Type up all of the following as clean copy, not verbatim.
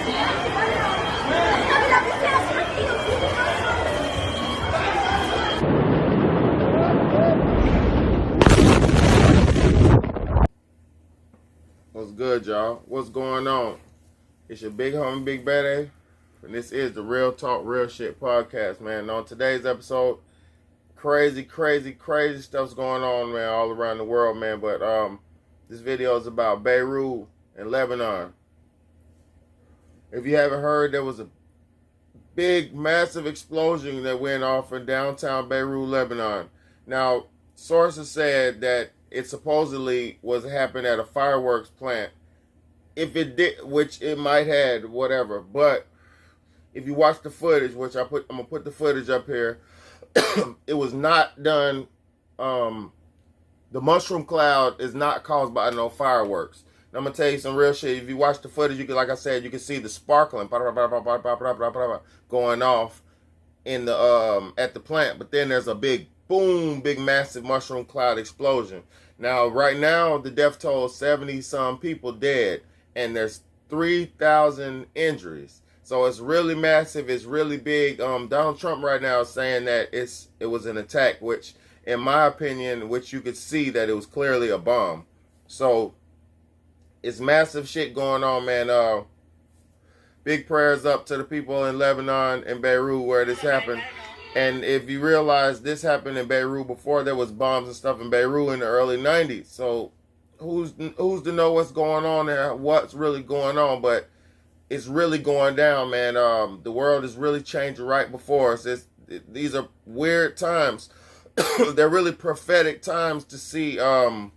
What's good, y'all? What's going on? It's your big homie, Big Bad, and this is the Real Talk, Real Shit podcast, man. And on today's episode, crazy stuff's going on, man, all around the world, man. But this video is about Beirut and Lebanon. If you haven't heard, there was a big, massive explosion that went off in downtown Beirut, Lebanon. Now, sources said that it supposedly was happening at a fireworks plant. If it did, which it might had, whatever. But if you watch the footage, which I'm gonna put the footage up here, it was not done. The mushroom cloud is not caused by no fireworks. And I'm gonna tell you some real shit. If you watch the footage, you can, like I said, you can see the sparkling going off in the at the plant. But then there's a big boom, big massive mushroom cloud explosion. Now, right now, the death toll is 70-some people dead, and there's 3,000 injuries. So it's really massive. It's really big. Donald Trump right now is saying that it was an attack, which, in my opinion, which you could see that it was clearly a bomb. So it's massive shit going on, man. Big prayers up to the people in Lebanon and Beirut where this happened. And if you realize this happened in Beirut before, there was bombs and stuff in Beirut in the early 90s. So who's to know what's going on there, what's really going on? But it's really going down, man. The world is really changing right before us. These are weird times. They're really prophetic times to see. And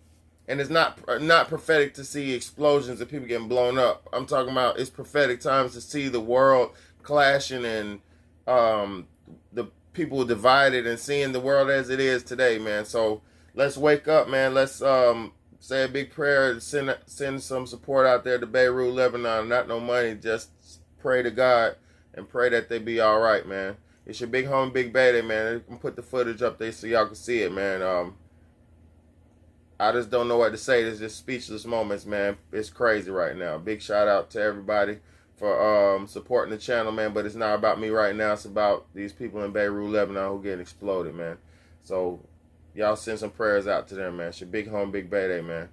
it's not prophetic to see explosions and people getting blown up. I'm talking about it's prophetic times to see the world clashing and the people divided and seeing the world as it is today, man. So let's wake up, man. Let's say a big prayer, send some support out there to Beirut, Lebanon. Not no money, just pray to God and pray that they be all right, man. It's your big homie, Big Bad, man. I can put the footage up there so y'all can see it, man. I just don't know what to say. It's just speechless moments, man. It's crazy right now. Big shout out to everybody for supporting the channel, man. But it's not about me right now. It's about these people in Beirut, Lebanon who getting exploded, man. So y'all send some prayers out to them, man. It's your big home, Big Bad, man.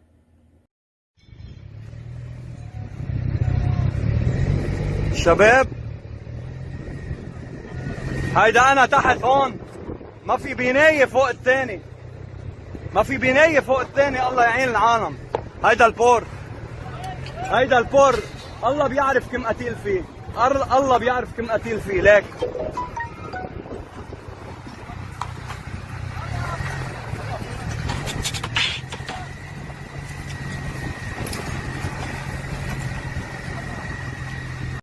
شباب هيدا انا تحت هون ما في بناية فوق الثاني ما في بناية فوق الثاني الله يعين العالم هيدا البور الله بيعرف كم قتيل فيه الله بيعرف كم قتيل فيه ليك